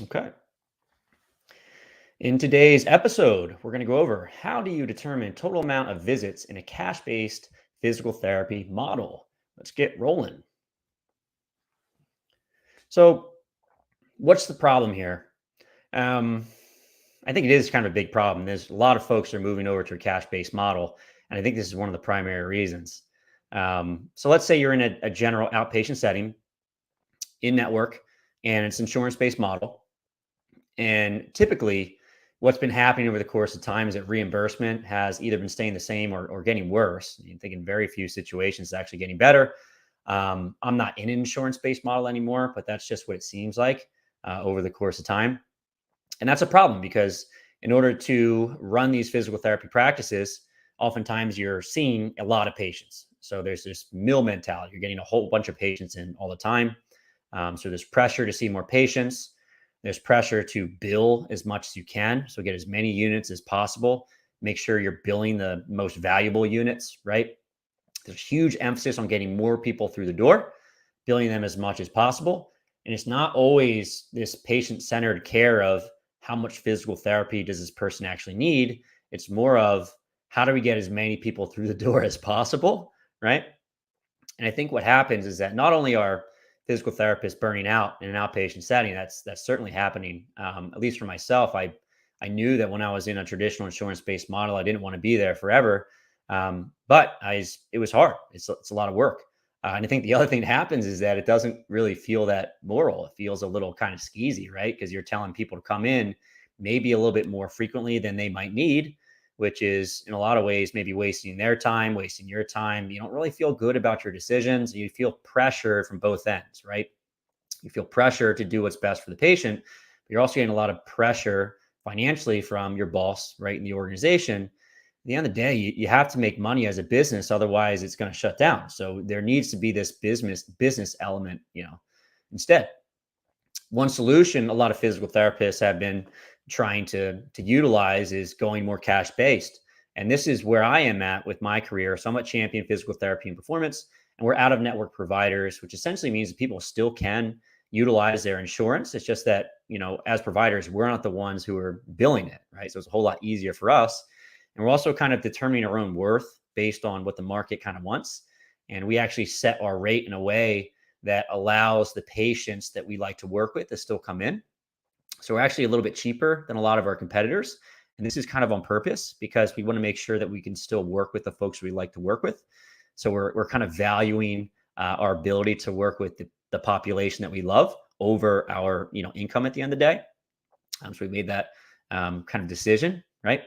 Okay. In today's episode, we're going to go over how do you determine total amount of visits in a cash-based physical therapy model. Let's get rolling. So, what's the problem here? Um, I think it is kind of a big problem. There's a lot of folks that are moving over to a cash-based model, and I think this is one of the primary reasons. So, let's say you're in a general outpatient setting in network, and it's insurance-based model. And typically, what's been happening over the course of time is that reimbursement has either been staying the same or getting worse. I think in very few situations, it's actually getting better. I'm not in an insurance based model anymore, but that's just what it seems like over the course of time. And that's a problem because in order to run these physical therapy practices, oftentimes you're seeing a lot of patients. So there's this mill mentality. You're getting a whole bunch of patients in all the time. So there's pressure to see more patients. There's pressure to bill as much as you can. So get as many units as possible. Make sure you're billing the most valuable units, right? There's huge emphasis on getting more people through the door, billing them as much as possible. And it's not always this patient-centered care of how much physical therapy does this person actually need. It's more of how do we get as many people through the door as possible, right? And I think what happens is that not only are physical therapists burning out in an outpatient setting, that's certainly happening. At least for myself, I knew that when I was in a traditional insurance based model, I didn't want to be there forever. But it was hard. It's a lot of work. And I think the other thing that happens is that it doesn't really feel that moral. It feels a little kind of skeezy, right? Because you're telling people to come in maybe a little bit more frequently than they might need, which is in a lot of ways maybe wasting their time, wasting your time. You don't really feel good about your decisions. You feel pressure from both ends, right? You feel pressure to do what's best for the patient, but you're also getting a lot of pressure financially from your boss, right, in the organization. At the end of the day, you have to make money as a business, otherwise it's going to shut down. So there needs to be this business element, instead. One solution a lot of physical therapists have been trying to utilize is going more cash based. And this is where I am at with my career. So I'm at Champion Physical Therapy and Performance, and we're out of network providers, which essentially means that people still can utilize their insurance. It's just that, as providers, we're not the ones who are billing it, right? So it's a whole lot easier for us. And we're also kind of determining our own worth based on what the market kind of wants. And we actually set our rate in a way that allows the patients that we like to work with to still come in. So we're actually a little bit cheaper than a lot of our competitors. And this is kind of on purpose because we want to make sure that we can still work with the folks we like to work with. So we're kind of valuing our ability to work with the population that we love over our income at the end of the day. So we made that kind of decision, right?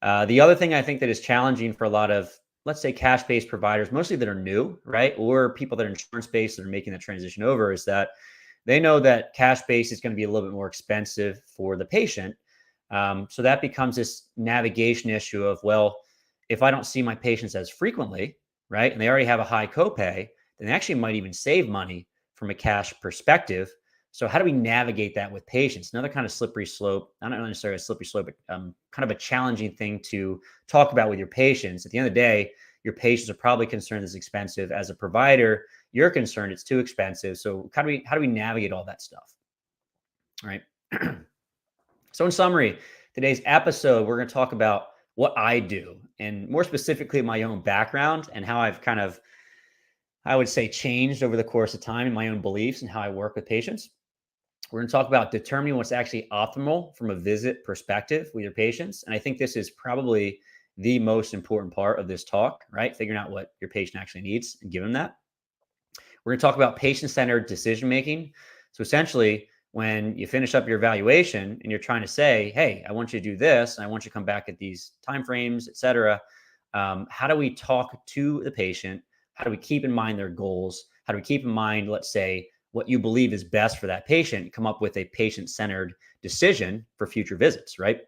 The other thing I think that is challenging for a lot of, let's say, cash-based providers, mostly that are new, right? Or people that are insurance-based that are making the transition over, is that they know that cash-based is going to be a little bit more expensive for the patient. So that becomes this navigation issue of, well, if I don't see my patients as frequently, right, and they already have a high copay, then they actually might even save money from a cash perspective. So how do we navigate that with patients? Another kind of slippery slope, not necessarily a slippery slope, but kind of a challenging thing to talk about with your patients. At the end of the day, your patients are probably concerned it's expensive. As a provider, you're concerned it's too expensive. So how do we navigate all that stuff? All right. So in summary, today's episode, we're going to talk about what I do, and more specifically, my own background and how I've kind of, I would say, changed over the course of time in my own beliefs and how I work with patients. We're going to talk about determining what's actually optimal from a visit perspective with your patients. And I think this is probably the most important part of this talk, right? Figuring out what your patient actually needs and give them that. We're going to talk about patient-centered decision-making. So essentially, when you finish up your evaluation and you're trying to say, hey, I want you to do this, and I want you to come back at these timeframes, et cetera, how do we talk to the patient? How do we keep in mind their goals? How do we keep in mind, let's say, what you believe is best for that patient, come up with a patient-centered decision for future visits, right?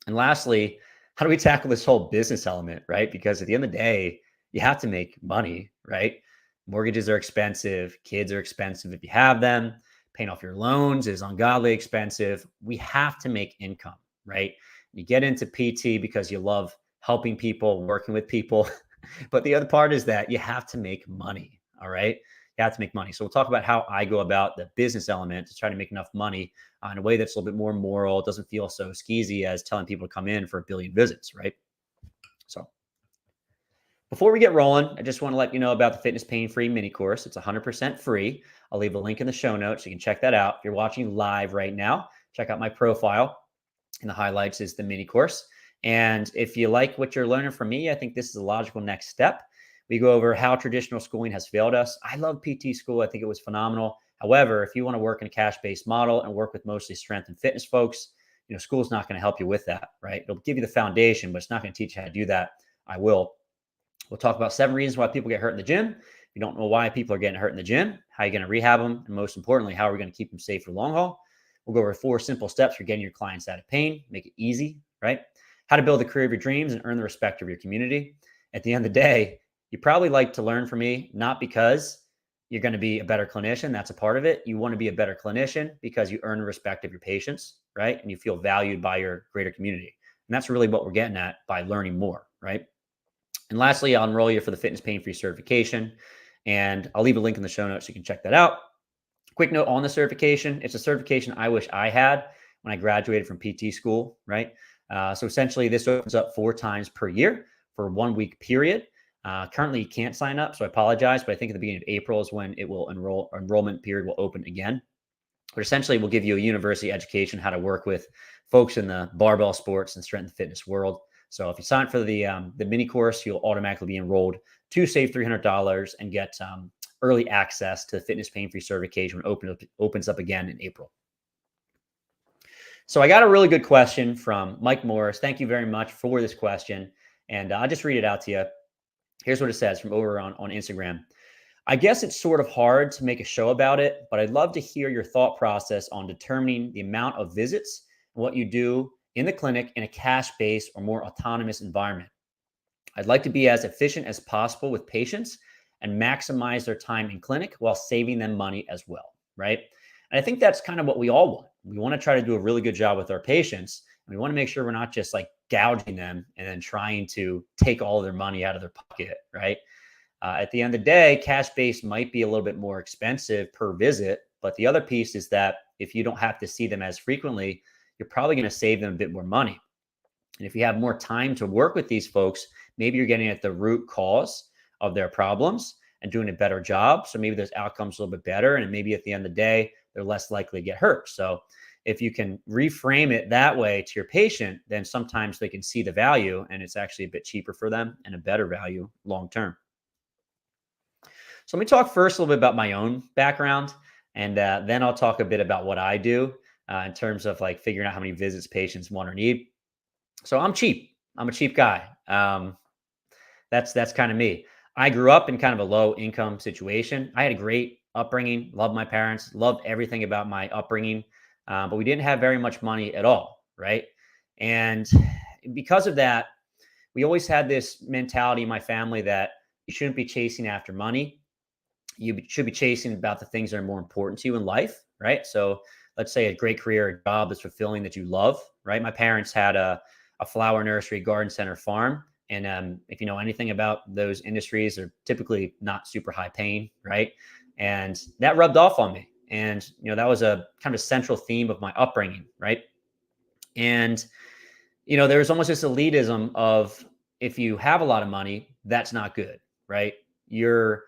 And lastly, how do we tackle this whole business element, right? Because at the end of the day, you have to make money, right? Mortgages are expensive, kids are expensive if you have them, paying off your loans is ungodly expensive. We have to make income, right? You get into PT because you love helping people, working with people. But the other part is that you have to make money, all right? You have to make money. So we'll talk about how I go about the business element to try to make enough money in a way that's a little bit more moral. It doesn't feel so skeezy as telling people to come in for 1 billion visits, right? So before we get rolling, I just want to let you know about the Fitness Pain-Free Mini Course. It's 100% free. I'll leave a link in the show notes. You can check that out. If you're watching live right now, check out my profile. In the highlights is the mini course. And if you like what you're learning from me, I think this is a logical next step. We go over how traditional schooling has failed us. I love PT school. I think it was phenomenal. However, if you want to work in a cash-based model and work with mostly strength and fitness folks, school's not going to help you with that, right? It'll give you the foundation, but it's not going to teach you how to do that. I will. We'll talk about 7 reasons why people get hurt in the gym. If you don't know why people are getting hurt in the gym, how you're going to rehab them, and most importantly, how are we going to keep them safe for the long haul? We'll go over 4 simple steps for getting your clients out of pain, make it easy, right? How to build the career of your dreams and earn the respect of your community. At the end of the day, you probably like to learn from me, not because you're going to be a better clinician. That's a part of it. You want to be a better clinician because you earn the respect of your patients, right? And you feel valued by your greater community. And that's really what we're getting at by learning more, right? And lastly, I'll enroll you for the Fitness Pain-Free Certification. And I'll leave a link in the show notes so you can check that out. Quick note on the certification. It's a certification I wish I had when I graduated from PT school, right? So essentially, this opens up 4 times per year for a 1-week period. Currently, you can't sign up, so I apologize, but I think at the beginning of April is when it will enrollment period will open again. But essentially, we'll give you a university education, how to work with folks in the barbell sports and strength and fitness world. So if you sign up for the mini course, you'll automatically be enrolled to save $300 and get early access to the Fitness Pain-Free Certification when it opens up again in April. So I got a really good question from Mike Morris. Thank you very much for this question. And I'll just read it out to you. Here's what it says from over on Instagram. I guess it's sort of hard to make a show about it, but I'd love to hear your thought process on determining the amount of visits and what you do in the clinic in a cash-based or more autonomous environment. I'd like to be as efficient as possible with patients and maximize their time in clinic while saving them money as well, right? And I think that's kind of what we all want. We want to try to do a really good job with our patients. And we want to make sure we're not just like gouging them and then trying to take all of their money out of their pocket, right? At the end of the day, cash-based might be a little bit more expensive per visit, but the other piece is that if you don't have to see them as frequently, you're probably going to save them a bit more money. And if you have more time to work with these folks, maybe you're getting at the root cause of their problems and doing a better job. So maybe those outcomes a little bit better. And maybe at the end of the day, they're less likely to get hurt. So if you can reframe it that way to your patient, then sometimes they can see the value and it's actually a bit cheaper for them and a better value long-term. So let me talk first a little bit about my own background, and then I'll talk a bit about what I do in terms of like figuring out how many visits patients want or need. So I'm cheap. I'm a cheap guy. That's kind of me. I grew up in kind of a low income situation. I had a great upbringing, loved my parents, loved everything about my upbringing, but we didn't have very much money at all, right? And because of that, we always had this mentality in my family that you shouldn't be chasing after money. You should be chasing about the things that are more important to you in life, right? So let's say a great career, a job that's fulfilling that you love, right? My parents had a flower nursery, garden center, farm. And if you know anything about those industries, they're typically not super high paying, right? And that rubbed off on me. And, that was a kind of central theme of my upbringing, right? And, there's almost this elitism of if you have a lot of money, that's not good, right? You're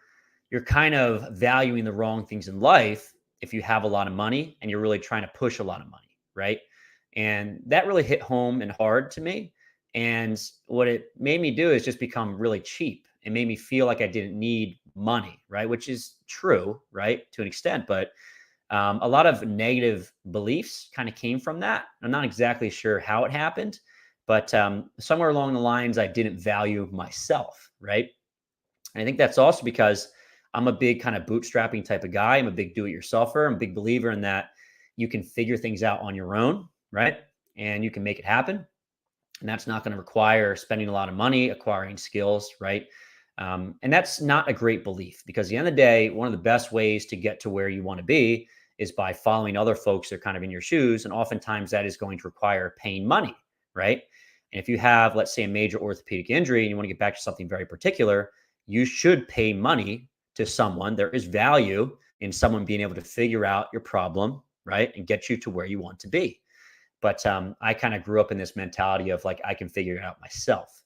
kind of valuing the wrong things in life if you have a lot of money and you're really trying to push a lot of money, right? And that really hit home and hard to me. And what it made me do is just become really cheap. It made me feel like I didn't need money, right? Which is true, right? To an extent, but a lot of negative beliefs kind of came from that. I'm not exactly sure how it happened, but somewhere along the lines, I didn't value myself, right? And I think that's also because I'm a big kind of bootstrapping type of guy. I'm a big do-it-yourselfer. I'm a big believer in that you can figure things out on your own, right? And you can make it happen. And that's not going to require spending a lot of money, acquiring skills, right? And that's not a great belief because at the end of the day, one of the best ways to get to where you want to be is by following other folks that are kind of in your shoes. And oftentimes that is going to require paying money, right? And if you have, let's say, a major orthopedic injury and you want to get back to something very particular, you should pay money to someone. There is value in someone being able to figure out your problem, right? And get you to where you want to be. But I kind of grew up in this mentality of like, I can figure it out myself.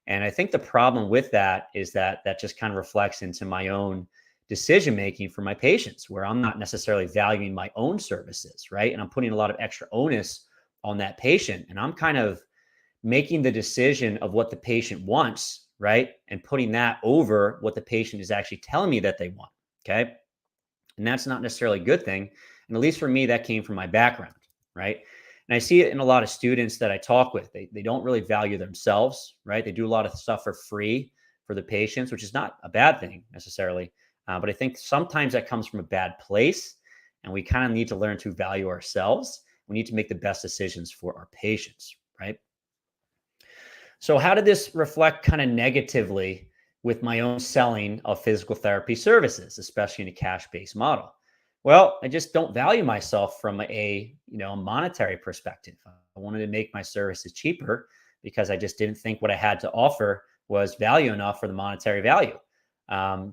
And I think the problem with that is that that just kind of reflects into my own decision making for my patients, where I'm not necessarily valuing my own services, right? And I'm putting a lot of extra onus on that patient. And I'm kind of making the decision of what the patient wants, right? And putting that over what the patient is actually telling me that they want. Okay. And that's not necessarily a good thing. And at least for me, that came from my background, right? And I see it in a lot of students that I talk with. They don't really value themselves, right? They do a lot of stuff for free for the patients, which is not a bad thing necessarily. But I think sometimes that comes from a bad place. And we kind of need to learn to value ourselves. We need to make the best decisions for our patients, right? So how did this reflect kind of negatively with my own selling of physical therapy services, especially in a cash-based model? Well, I just don't value myself from a, monetary perspective. I wanted to make my services cheaper because I just didn't think what I had to offer was value enough for the monetary value.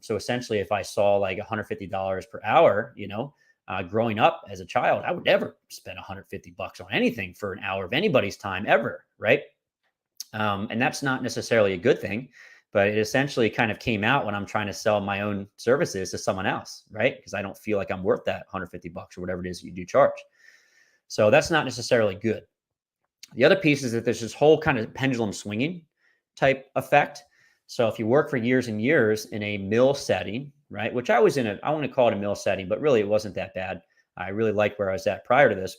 So essentially, if I saw like $150 per hour, growing up as a child, I would never spend $150 on anything for an hour of anybody's time ever, right? And that's not necessarily a good thing, but it essentially kind of came out when I'm trying to sell my own services to someone else, right? Because I don't feel like I'm worth that $150 or whatever it is you do charge. So that's not necessarily good. The other piece is that there's this whole kind of pendulum swinging type effect. So if you work for years and years in a mill setting, right, which I was in I want to call it a mill setting, but really it wasn't that bad. I really liked where I was at prior to this.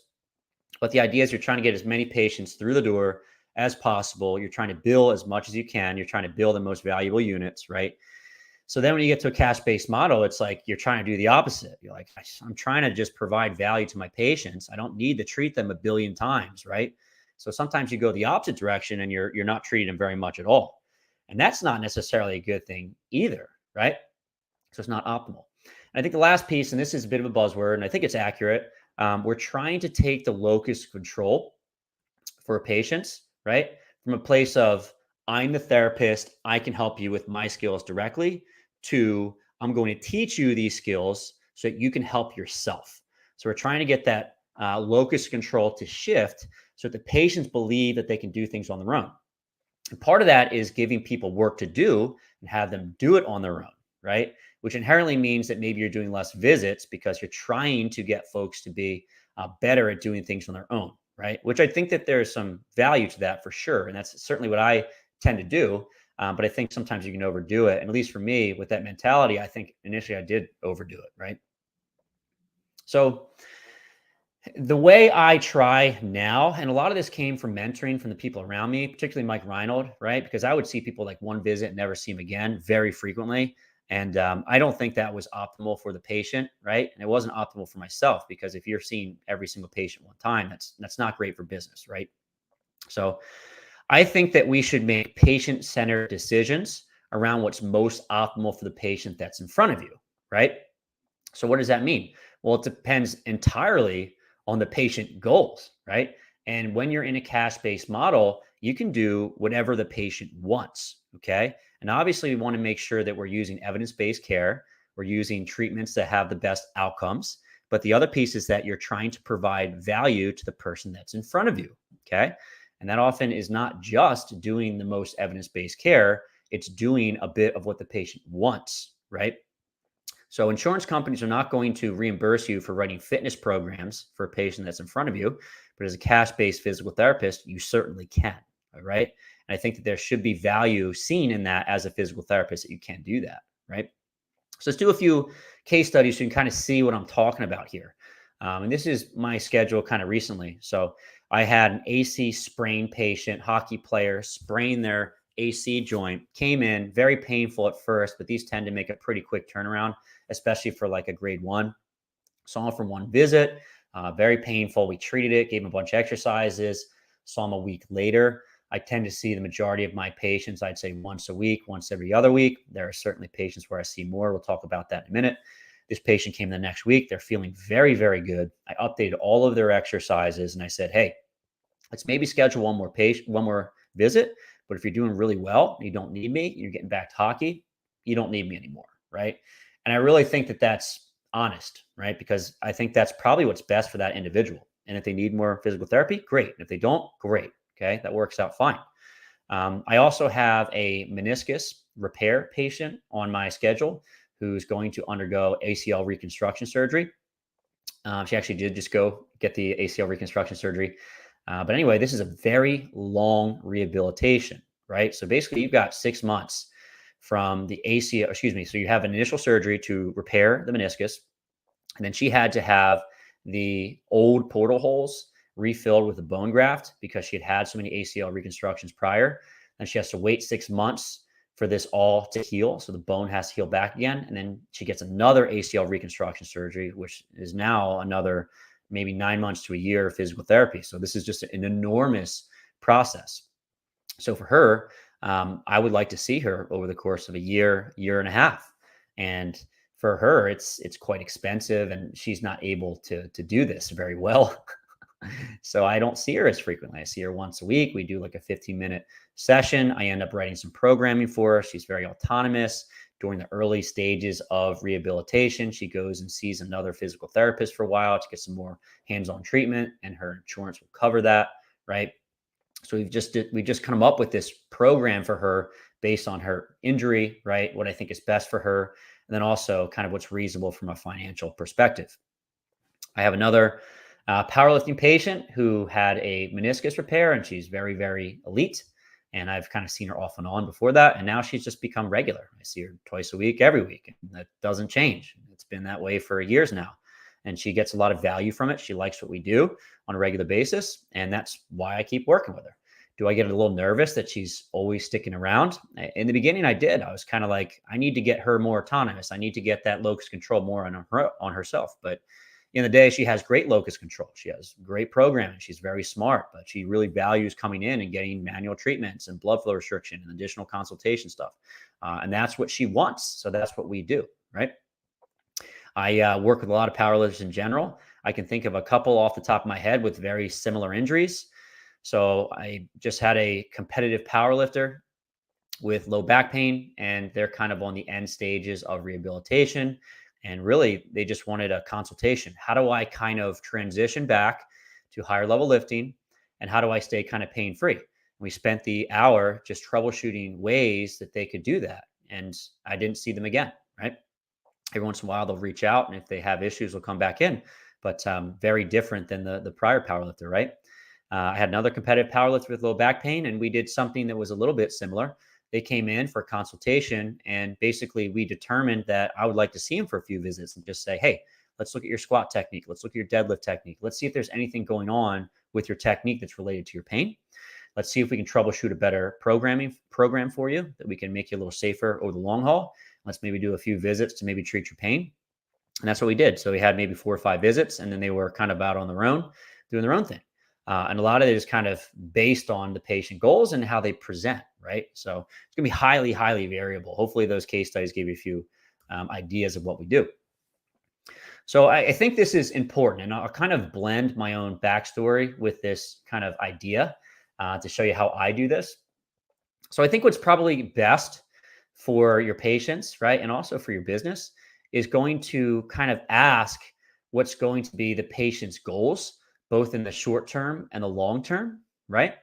But the idea is you're trying to get as many patients through the door as possible. You're trying to bill as much as you can. You're trying to bill the most valuable units, right? So then when you get to a cash-based model, it's like you're trying to do the opposite. You're like, I'm trying to just provide value to my patients. I don't need to treat them a billion times, right? So sometimes you go the opposite direction and you're not treating them very much at all. And that's not necessarily a good thing either, right? So it's not optimal. And I think the last piece, and this is a bit of a buzzword, and I think it's accurate, we're trying to take the locus of control for patients, right? From a place of, I'm the therapist, I can help you with my skills directly, to I'm going to teach you these skills so that you can help yourself. So we're trying to get that locus of control to shift so that the patients believe that they can do things on their own. And part of that is giving people work to do and have them do it on their own, right? Which inherently means that maybe you're doing less visits because you're trying to get folks to be better at doing things on their own, right? Which I think that there's some value to that for sure. And that's certainly what I tend to do. But I think sometimes you can overdo it. And at least for me, with that mentality, I think initially I did overdo it, right? So the way I try now, and a lot of this came from mentoring from the people around me, particularly Mike Reinold, right? Because I would see people like one visit and never see them again very frequently. And I don't think that was optimal for the patient, right? And it wasn't optimal for myself, because if you're seeing every single patient one time, that's not great for business, right? So I think that we should make patient-centered decisions around what's most optimal for the patient that's in front of you, right? So what does that mean? Well, it depends entirely on the patient goals, right? And when you're in a cash-based model, you can do whatever the patient wants, okay? And obviously, we want to make sure that we're using evidence-based care. We're using treatments that have the best outcomes. But the other piece is that you're trying to provide value to the person that's in front of you, okay? And that often is not just doing the most evidence-based care, it's doing a bit of what the patient wants, right? So insurance companies are not going to reimburse you for writing fitness programs for a patient that's in front of you, but as a cash-based physical therapist, you certainly can, all right? And I think that there should be value seen in that as a physical therapist, that you can do that, right? So let's do a few case studies so you can kind of see what I'm talking about here. And this is my schedule kind of recently. So I had an AC sprain patient, hockey player, sprained their AC joint, came in, very painful at first, but these tend to make a pretty quick turnaround, especially for like a grade 1. Saw him from one visit, very painful. We treated it, gave him a bunch of exercises, saw him a week later. I tend to see the majority of my patients, I'd say once a week, once every other week. There are certainly patients where I see more. We'll talk about that in a minute. This patient came the next week. They're feeling very, very good. I updated all of their exercises and I said, hey, let's maybe schedule one more visit. But if you're doing really well, you don't need me, you're getting back to hockey, you don't need me anymore, right? And I really think that that's honest, right? Because I think that's probably what's best for that individual. And if they need more physical therapy, great. If they don't, great. Okay, that works out fine. I also have a meniscus repair patient on my schedule who's going to undergo ACL reconstruction surgery. She actually did just go get the ACL reconstruction surgery. But anyway, this is a very long rehabilitation, right? So basically, you've got 6 months from the ACL, excuse me. So you have an initial surgery to repair the meniscus. And then she had to have the old portal holes refilled with a bone graft because she had so many ACL reconstructions prior. And she has to wait 6 months for this all to heal. So the bone has to heal back again. And then she gets another ACL reconstruction surgery, which is now another maybe 9 months to a year of physical therapy. So this is just an enormous process. So for her, I would like to see her over the course of a year, year and a half. And for her, it's quite expensive, and she's not able to do this very well. So I don't see her as frequently. I see her once a week. We do like a 15-minute session. I end up writing some programming for her. She's very autonomous. During the early stages of rehabilitation, she goes and sees another physical therapist for a while to get some more hands-on treatment, and her insurance will cover that, right? So we just come up with this program for her based on her injury, right? What I think is best for her, and then also kind of what's reasonable from a financial perspective. I have another powerlifting patient who had a meniscus repair, and she's very, very elite. And I've kind of seen her off and on before that. And now she's just become regular. I see her twice a week, every week. And that doesn't change. It's been that way for years now. And she gets a lot of value from it. She likes what we do on a regular basis. And that's why I keep working with her. Do I get a little nervous that she's always sticking around? In the beginning, I did. I was kind of like, I need to get her more autonomous. I need to get that locus control more on herself. But in the day, she has great locus control. She has great programming. She's very smart, but she really values coming in and getting manual treatments and blood flow restriction and additional consultation stuff. And that's what she wants. So that's what we do, right? I work with a lot of powerlifters in general. I can think of a couple off the top of my head with very similar injuries. So I just had a competitive powerlifter with low back pain, and they're kind of on the end stages of rehabilitation. And really, they just wanted a consultation. How do I kind of transition back to higher level lifting? And how do I stay kind of pain free? We spent the hour just troubleshooting ways that they could do that. And I didn't see them again, right? Every once in a while, they'll reach out. And if they have issues, they'll come back in. But very different than the prior powerlifter, right? I had another competitive powerlifter with low back pain, and we did something that was a little bit similar. They came in for a consultation, and basically we determined that I would like to see him for a few visits and just say, hey, let's look at your squat technique. Let's look at your deadlift technique. Let's see if there's anything going on with your technique that's related to your pain. Let's see if we can troubleshoot a better program for you that we can make you a little safer over the long haul. Let's maybe do a few visits to maybe treat your pain. And that's what we did. So we had maybe 4 or 5 visits, and then they were kind of out on their own, doing their own thing. And a lot of it is kind of based on the patient goals and how they present, right? So it's going to be highly, highly variable. Hopefully those case studies give you a few ideas of what we do. So I think this is important, and I'll kind of blend my own backstory with this kind of idea to show you how I do this. So I think what's probably best for your patients, right, and also for your business is going to kind of ask what's going to be the patient's goals, both in the short term and the long term, right?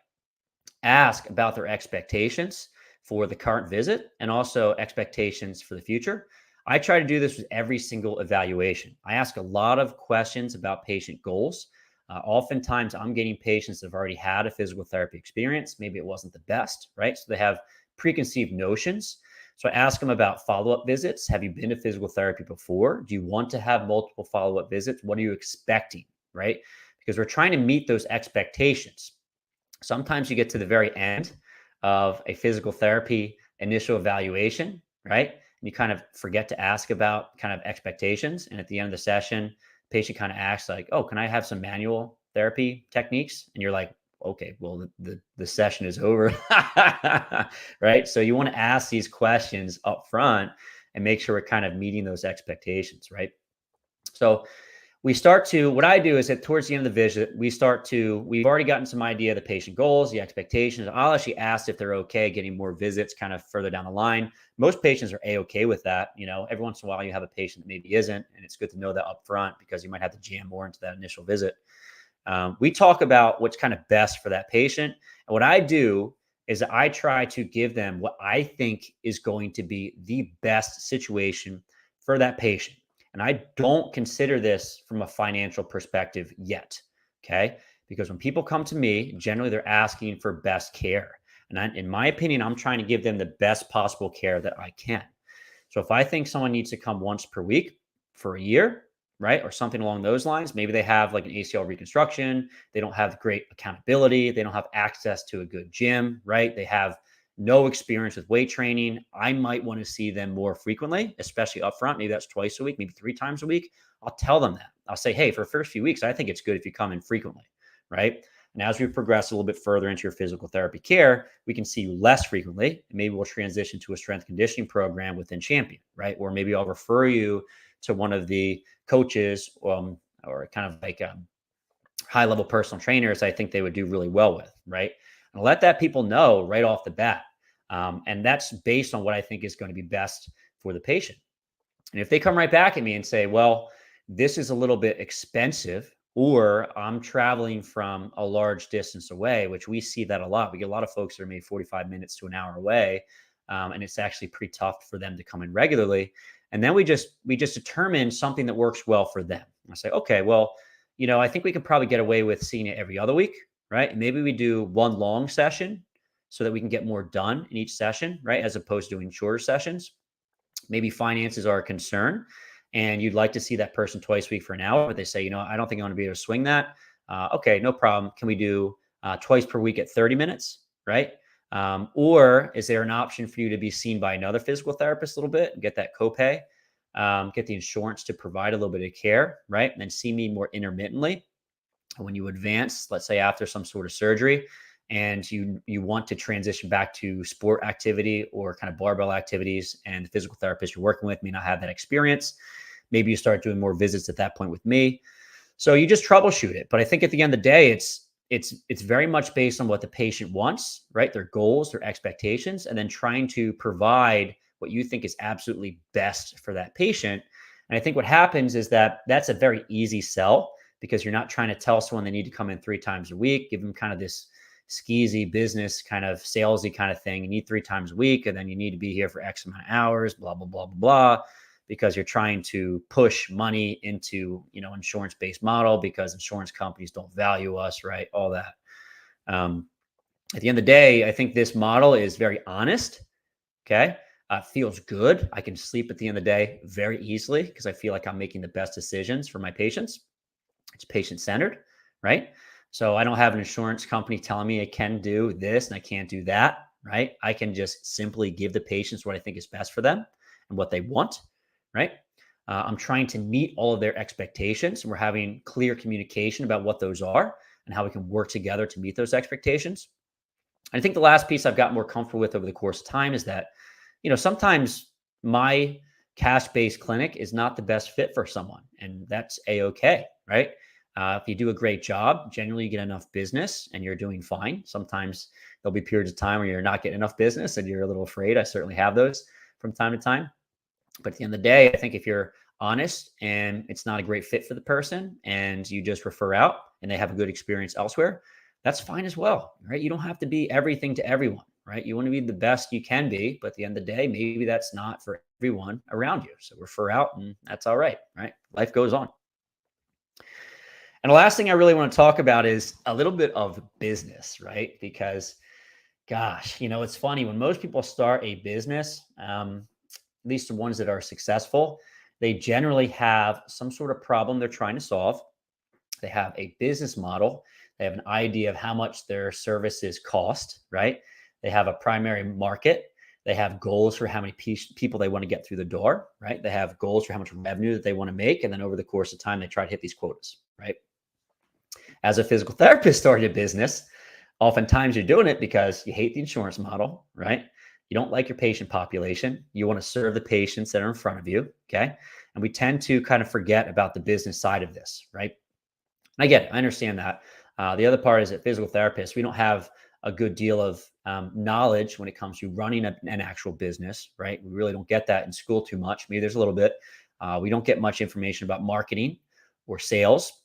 Ask about their expectations for the current visit and also expectations for the future. I try to do this with every single evaluation. I ask a lot of questions about patient goals. Oftentimes, I'm getting patients that have already had a physical therapy experience. Maybe it wasn't the best, right? So they have preconceived notions. So I ask them about follow-up visits. Have you been to physical therapy before? Do you want to have multiple follow-up visits? What are you expecting, right? Because we're trying to meet those expectations. Sometimes you get to the very end of a physical therapy initial evaluation, right? And you kind of forget to ask about kind of expectations. And at the end of the session, the patient kind of asks like, oh, can I have some manual therapy techniques? And you're like, okay, well, the session is over, right? So you want to ask these questions up front and make sure we're kind of meeting those expectations, right? So what I do is that towards the end of the visit, we've already gotten some idea of the patient goals, the expectations. I'll actually ask if they're okay getting more visits kind of further down the line. Most patients are A-okay with that. Every once in a while you have a patient that maybe isn't, and it's good to know that up front because you might have to jam more into that initial visit. We talk about what's kind of best for that patient. And what I do is that I try to give them what I think is going to be the best situation for that patient. And I don't consider this from a financial perspective yet, okay? Because when people come to me, generally they're asking for best care. And in my opinion, I'm trying to give them the best possible care that I can. So if I think someone needs to come once per week for a year, right, or something along those lines, maybe they have like an ACL reconstruction, they don't have great accountability, they don't have access to a good gym, right? They have no experience with weight training. I might want to see them more frequently, especially upfront. Maybe that's twice a week, maybe 3 times a week. I'll tell them that. I'll say, hey, for the first few weeks, I think it's good if you come in frequently, right? And as we progress a little bit further into your physical therapy care, we can see you less frequently. And maybe we'll transition to a strength conditioning program within Champion, right? Or maybe I'll refer you to one of the coaches or kind of like high-level personal trainers I think they would do really well with, right? And let that people know right off the bat. And that's based on what I think is going to be best for the patient. And if they come right back at me and say, well, this is a little bit expensive, or I'm traveling from a large distance away, which we see that a lot. We get a lot of folks that are maybe 45 minutes to an hour away. And it's actually pretty tough for them to come in regularly. And then we just determine something that works well for them. I say, okay, well, I think we could probably get away with seeing it every other week, right? And maybe we do one long session so that we can get more done in each session, right? As opposed to doing shorter sessions. Maybe finances are a concern and you'd like to see that person twice a week for an hour, but they say, I don't think I'm going to be able to swing that. Okay, no problem. Can we do twice per week at 30 minutes, right? Or is there an option for you to be seen by another physical therapist a little bit and get that copay, get the insurance to provide a little bit of care, right? And then see me more intermittently. When you advance, let's say after some sort of surgery, and you want to transition back to sport activity or kind of barbell activities, and the physical therapist you're working with may not have that experience, maybe you start doing more visits at that point with me. So you just troubleshoot it. But I think at the end of the day, it's very much based on what the patient wants, right? Their goals, their expectations, and then trying to provide what you think is absolutely best for that patient. And I think what happens is that that's a very easy sell because you're not trying to tell someone they need to come in 3 times a week, give them kind of this skeezy business kind of salesy kind of thing. You need 3 times a week, and then you need to be here for X amount of hours, blah, blah, blah, blah, blah, because you're trying to push money into, insurance-based model because insurance companies don't value us, right? All that. At the end of the day, I think this model is very honest. Okay. Feels good. I can sleep at the end of the day very easily because I feel like I'm making the best decisions for my patients. It's patient-centered, right? So I don't have an insurance company telling me I can do this and I can't do that, right? I can just simply give the patients what I think is best for them and what they want, right? I'm trying to meet all of their expectations, and we're having clear communication about what those are and how we can work together to meet those expectations. And I think the last piece I've got more comfortable with over the course of time is that, sometimes my cash-based clinic is not the best fit for someone, and that's A-okay, right? If you do a great job, generally you get enough business and you're doing fine. Sometimes there'll be periods of time where you're not getting enough business and you're a little afraid. I certainly have those from time to time. But at the end of the day, I think if you're honest and it's not a great fit for the person and you just refer out and they have a good experience elsewhere, that's fine as well, right? You don't have to be everything to everyone, right? You want to be the best you can be, but at the end of the day, maybe that's not for everyone around you. So refer out and that's all right, right? Life goes on. And the last thing I really want to talk about is a little bit of business, right? Because gosh, it's funny when most people start a business, at least the ones that are successful, they generally have some sort of problem they're trying to solve. They have a business model. They have an idea of how much their services cost, right? They have a primary market. They have goals for how many people they want to get through the door, right? They have goals for how much revenue that they want to make. And then over the course of time, they try to hit these quotas, right? As a physical therapist starting a business, oftentimes you're doing it because you hate the insurance model, right? You don't like your patient population. You want to serve the patients that are in front of you, okay? And we tend to kind of forget about the business side of this, right? And I get it. I understand that. The other part is that physical therapists, we don't have a good deal of knowledge when it comes to running an actual business, right? We really don't get that in school too much. Maybe there's a little bit. We don't get much information about marketing or sales.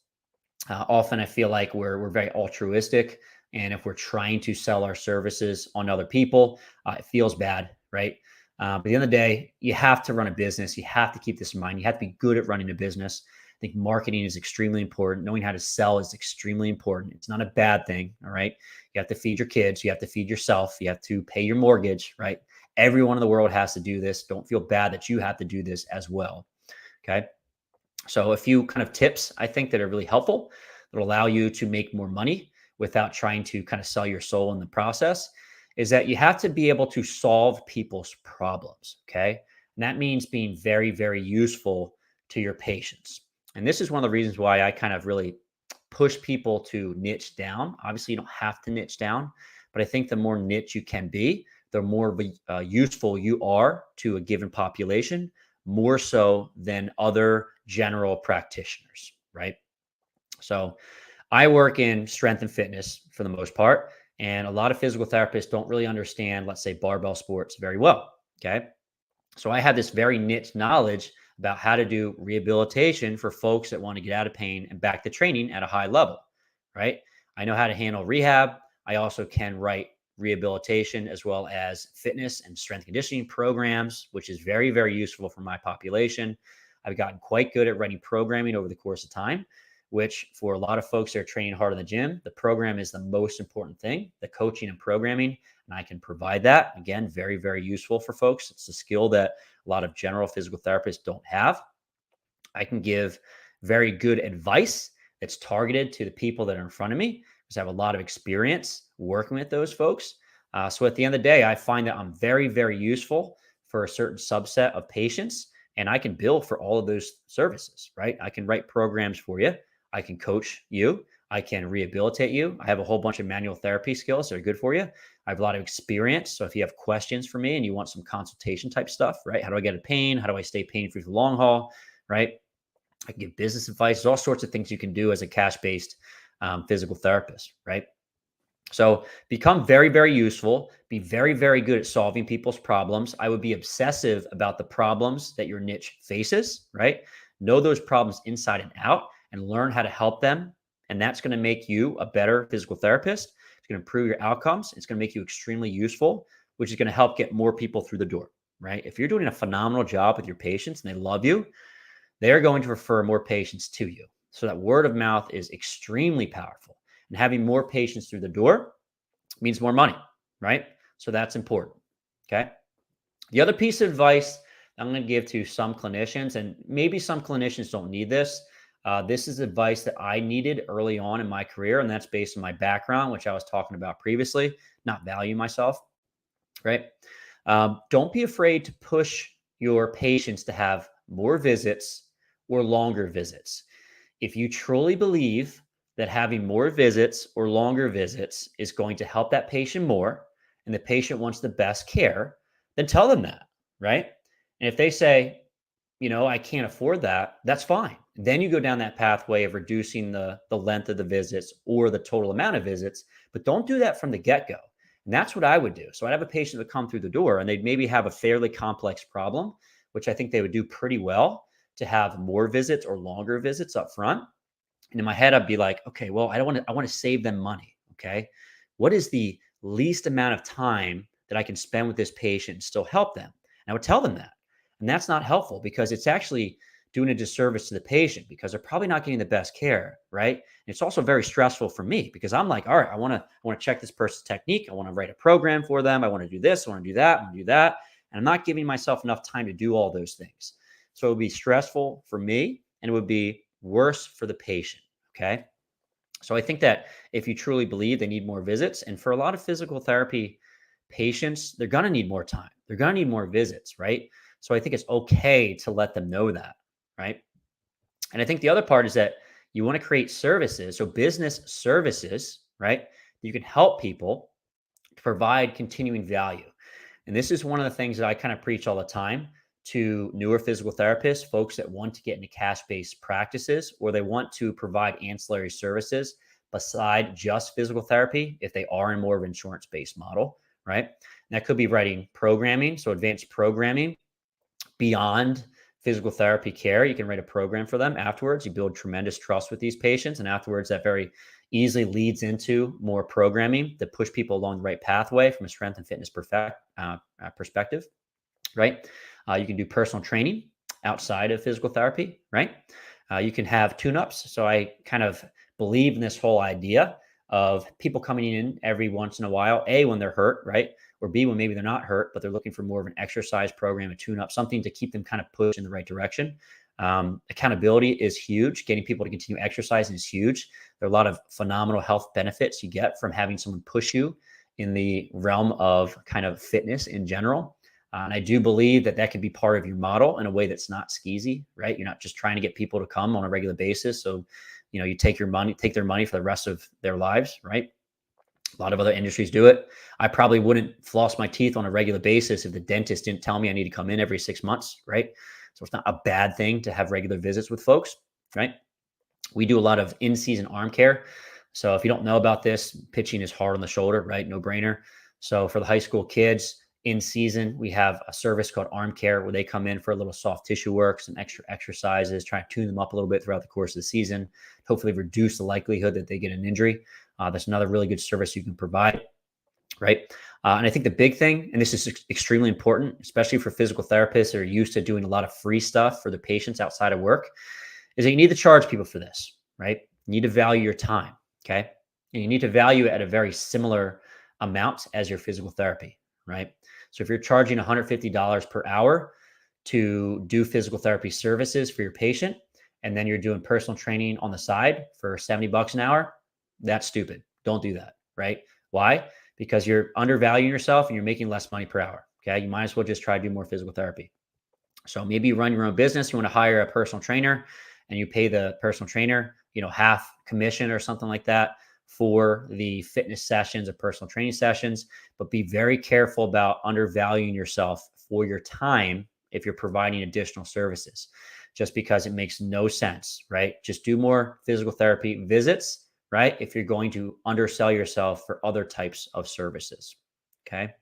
Often I feel like we're very altruistic. And if we're trying to sell our services on other people, it feels bad, right? But at the end of the day, you have to run a business. You have to keep this in mind. You have to be good at running a business. I think marketing is extremely important. Knowing how to sell is extremely important. It's not a bad thing, all right? You have to feed your kids. You have to feed yourself. You have to pay your mortgage, right? Everyone in the world has to do this. Don't feel bad that you have to do this as well, okay? So a few kind of tips I think that are really helpful that allow you to make more money without trying to kind of sell your soul in the process is that you have to be able to solve people's problems, okay? And that means being very, very useful to your patients. And this is one of the reasons why I kind of really push people to niche down. Obviously, you don't have to niche down, but I think the more niche you can be, the more useful you are to a given population, more so than other general practitioners, right? So I work in strength and fitness for the most part, and a lot of physical therapists don't really understand, let's say, barbell sports very well, okay? So I have this very niche knowledge about how to do rehabilitation for folks that want to get out of pain and back to training at a high level, right? I know how to handle rehab. I also can write rehabilitation as well as fitness and strength conditioning programs, which is very, very useful for my population. I've gotten quite good at writing programming over the course of time, which for a lot of folks that are training hard in the gym, the program is the most important thing, the coaching and programming. And I can provide that. Again, very, very useful for folks. It's a skill that a lot of general physical therapists don't have. I can give very good advice that's targeted to the people that are in front of me because I have a lot of experience working with those folks. So at the end of the day, I find that I'm very, very useful for a certain subset of patients, and I can bill for all of those services, right? I can write programs for you. I can coach you. I can rehabilitate you. I have a whole bunch of manual therapy skills that are good for you. I have a lot of experience. So if you have questions for me and you want some consultation type stuff, right? How do I get a pain? How do I stay pain free for the long haul? Right? I can give business advice. There's all sorts of things you can do as a cash-based physical therapist, right? So become very, very useful. Be very, very good at solving people's problems. I would be obsessive about the problems that your niche faces, right? Know those problems inside and out and learn how to help them. And that's going to make you a better physical therapist. It's going to improve your outcomes. It's going to make you extremely useful, which is going to help get more people through the door, right? If you're doing a phenomenal job with your patients and they love you, they're going to refer more patients to you. So that word of mouth is extremely powerful. And having more patients through the door means more money, right? So that's important, okay? The other piece of advice I'm going to give to some clinicians, and maybe some clinicians don't need this. This is advice that I needed early on in my career, and that's based on my background, which I was talking about previously, not value myself, right? Don't be afraid to push your patients to have more visits or longer visits. If you truly believe that having more visits or longer visits is going to help that patient more and the patient wants the best care, then tell them that, right? And if they say, I can't afford that, that's fine. Then you go down that pathway of reducing the length of the visits or the total amount of visits, but don't do that from the get-go. And that's what I would do. So I'd have a patient that would come through the door and they'd maybe have a fairly complex problem, which I think they would do pretty well to have more visits or longer visits up front. And in my head, I'd be like, okay, well, I want to save them money. Okay. What is the least amount of time that I can spend with this patient and still help them? And I would tell them that. And that's not helpful because it's actually doing a disservice to the patient because they're probably not getting the best care, right? And it's also very stressful for me because I'm like, all right, I want to check this person's technique. I want to write a program for them. I want to do this. I want to do that. I want to do that. And I'm not giving myself enough time to do all those things. So it would be stressful for me and it would be worse for the patient, okay? So I think that if you truly believe they need more visits, and for a lot of physical therapy patients, they're going to need more time. They're going to need more visits, right? So I think it's okay to let them know that, right? And I think the other part is that you want to create services, so business services, right? You can help people to provide continuing value. And this is one of the things that I kind of preach all the time to newer physical therapists, folks that want to get into cash-based practices, or they want to provide ancillary services beside just physical therapy if they are in more of an insurance-based model, right? And that could be writing programming, so advanced programming beyond physical therapy care. You can write a program for them afterwards. You build tremendous trust with these patients, and afterwards that very easily leads into more programming that push people along the right pathway from a strength and fitness perspective, right? You can do personal training outside of physical therapy, right? You can have tune-ups. So I kind of believe in this whole idea of people coming in every once in a while, A, when they're hurt, right? Or B, when maybe they're not hurt, but they're looking for more of an exercise program, a tune-up, something to keep them kind of pushed in the right direction. Accountability is huge. Getting people to continue exercising is huge. There are a lot of phenomenal health benefits you get from having someone push you in the realm of kind of fitness in general. And I do believe that that can be part of your model in a way that's not skeezy, right? You're not just trying to get people to come on a regular basis. So, you take their money for the rest of their lives, right? A lot of other industries do it. I probably wouldn't floss my teeth on a regular basis if the dentist didn't tell me I need to come in every 6 months, right? So it's not a bad thing to have regular visits with folks, right? We do a lot of in-season arm care. So if you don't know about this, pitching is hard on the shoulder, right? No brainer. So for the high school kids, in season, we have a service called arm care where they come in for a little soft tissue work, some extra exercises, try to tune them up a little bit throughout the course of the season, hopefully reduce the likelihood that they get an injury. That's another really good service you can provide, right? And I think the big thing, and this is extremely important, especially for physical therapists that are used to doing a lot of free stuff for the patients outside of work, is that you need to charge people for this, right? You need to value your time, okay? And you need to value it at a very similar amount as your physical therapy, right? So if you're charging $150 per hour to do physical therapy services for your patient, and then you're doing personal training on the side for $70 an hour, that's stupid. Don't do that, right? Why? Because you're undervaluing yourself and you're making less money per hour, okay? You might as well just try to do more physical therapy. So maybe you run your own business, you want to hire a personal trainer, and you pay the personal trainer, half commission or something like that for the fitness sessions or personal training sessions, but be very careful about undervaluing yourself for your time if you're providing additional services, just because it makes no sense, right? Just do more physical therapy visits, right? If you're going to undersell yourself for other types of services, okay?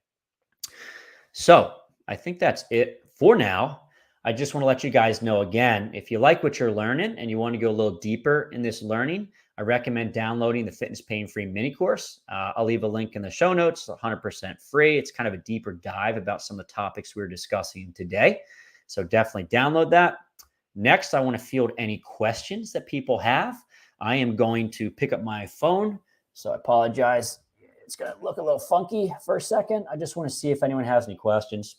So I think that's it for now. I just want to let you guys know again, if you like what you're learning and you want to go a little deeper in this learning, I recommend downloading the Fitness Pain-Free Mini Course. I'll leave a link in the show notes, 100% free. It's kind of a deeper dive about some of the topics we were discussing today. So definitely download that. Next, I want to field any questions that people have. I am going to pick up my phone. So I apologize. It's going to look a little funky for a second. I just want to see if anyone has any questions.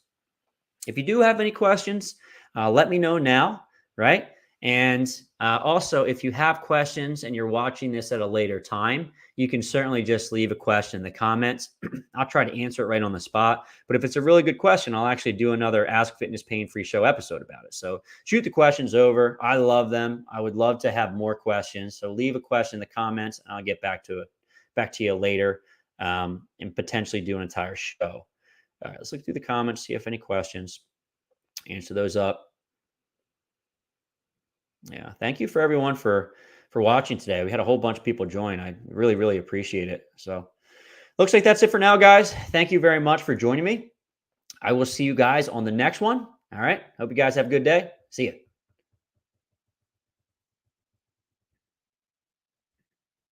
If you do have any questions, let me know now, right? And also, if you have questions and you're watching this at a later time, you can certainly just leave a question in the comments. I'll try to answer it right on the spot. But if it's a really good question, I'll actually do another Ask Fitness Pain-Free Show episode about it. So shoot the questions over. I love them. I would love to have more questions. So leave a question in the comments, and I'll get back to you later, and potentially do an entire show. All right, let's look through the comments, see if any questions. Answer those up. Yeah, thank you for everyone for watching today. We had a whole bunch of people join. I really, really appreciate it. So looks like that's it for now, guys. Thank you very much for joining me. I will see you guys on the next one. All right. Hope you guys have a good day. See you.